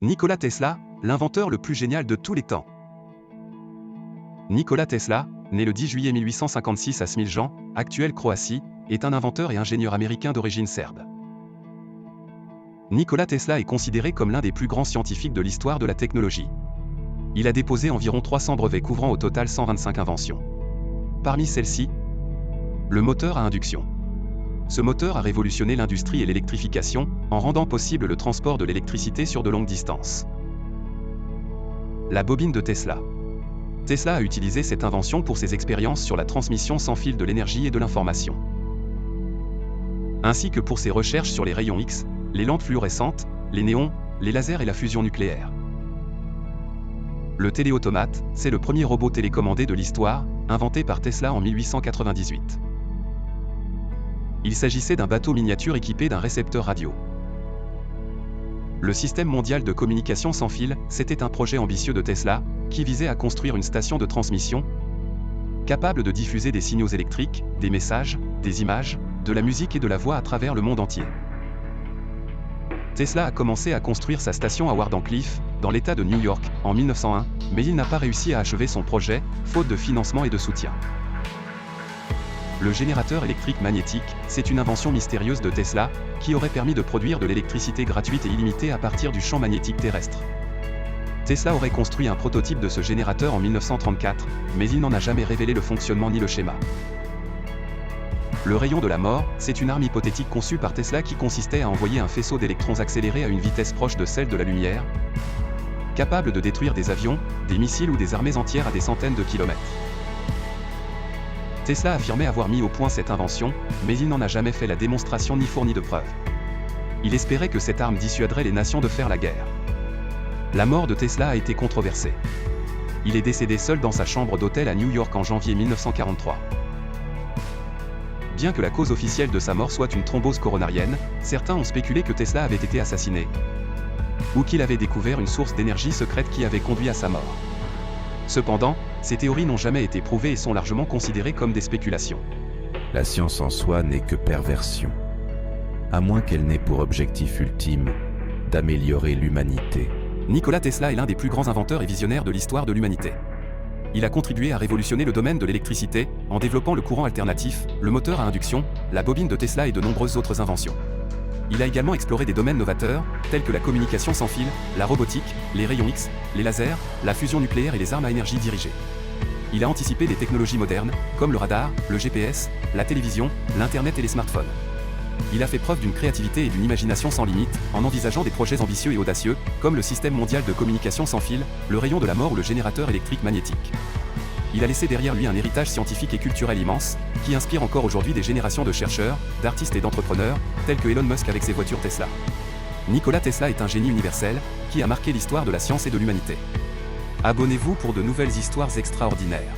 Nikola Tesla, l'inventeur le plus génial de tous les temps. Nikola Tesla, né le 10 juillet 1856 à Smiljan, actuelle Croatie, est un inventeur et ingénieur américain d'origine serbe. Nikola Tesla est considéré comme l'un des plus grands scientifiques de l'histoire de la technologie. Il a déposé environ 300 brevets couvrant au total 125 inventions. Parmi celles-ci, le moteur à induction. Ce moteur a révolutionné l'industrie et l'électrification, en rendant possible le transport de l'électricité sur de longues distances. La bobine de Tesla. Tesla a utilisé cette invention pour ses expériences sur la transmission sans fil de l'énergie et de l'information, ainsi que pour ses recherches sur les rayons X, les lampes fluorescentes, les néons, les lasers et la fusion nucléaire. Le téléautomate, c'est le premier robot télécommandé de l'histoire, inventé par Tesla en 1898. Il s'agissait d'un bateau miniature équipé d'un récepteur radio. Le système mondial de communication sans fil, c'était un projet ambitieux de Tesla, qui visait à construire une station de transmission capable de diffuser des signaux électriques, des messages, des images, de la musique et de la voix à travers le monde entier. Tesla a commencé à construire sa station à Wardenclyffe, dans l'État de New York, en 1901, mais il n'a pas réussi à achever son projet, faute de financement et de soutien. Le générateur électrique magnétique, c'est une invention mystérieuse de Tesla, qui aurait permis de produire de l'électricité gratuite et illimitée à partir du champ magnétique terrestre. Tesla aurait construit un prototype de ce générateur en 1934, mais il n'en a jamais révélé le fonctionnement ni le schéma. Le rayon de la mort, c'est une arme hypothétique conçue par Tesla qui consistait à envoyer un faisceau d'électrons accélérés à une vitesse proche de celle de la lumière, capable de détruire des avions, des missiles ou des armées entières à des centaines de kilomètres. Tesla affirmait avoir mis au point cette invention, mais il n'en a jamais fait la démonstration ni fourni de preuves. Il espérait que cette arme dissuaderait les nations de faire la guerre. La mort de Tesla a été controversée. Il est décédé seul dans sa chambre d'hôtel à New York en janvier 1943. Bien que la cause officielle de sa mort soit une thrombose coronarienne, certains ont spéculé que Tesla avait été assassiné, ou qu'il avait découvert une source d'énergie secrète qui avait conduit à sa mort. Cependant, ces théories n'ont jamais été prouvées et sont largement considérées comme des spéculations. La science en soi n'est que perversion, à moins qu'elle n'ait pour objectif ultime d'améliorer l'humanité. Nikola Tesla est l'un des plus grands inventeurs et visionnaires de l'histoire de l'humanité. Il a contribué à révolutionner le domaine de l'électricité, en développant le courant alternatif, le moteur à induction, la bobine de Tesla et de nombreuses autres inventions. Il a également exploré des domaines novateurs, tels que la communication sans fil, la robotique, les rayons X, les lasers, la fusion nucléaire et les armes à énergie dirigée. Il a anticipé des technologies modernes, comme le radar, le GPS, la télévision, l'Internet et les smartphones. Il a fait preuve d'une créativité et d'une imagination sans limite, en envisageant des projets ambitieux et audacieux, comme le système mondial de communication sans fil, le rayon de la mort ou le générateur électrique magnétique. Il a laissé derrière lui un héritage scientifique et culturel immense, qui inspire encore aujourd'hui des générations de chercheurs, d'artistes et d'entrepreneurs, tels que Elon Musk avec ses voitures Tesla. Nikola Tesla est un génie universel, qui a marqué l'histoire de la science et de l'humanité. Abonnez-vous pour de nouvelles histoires extraordinaires.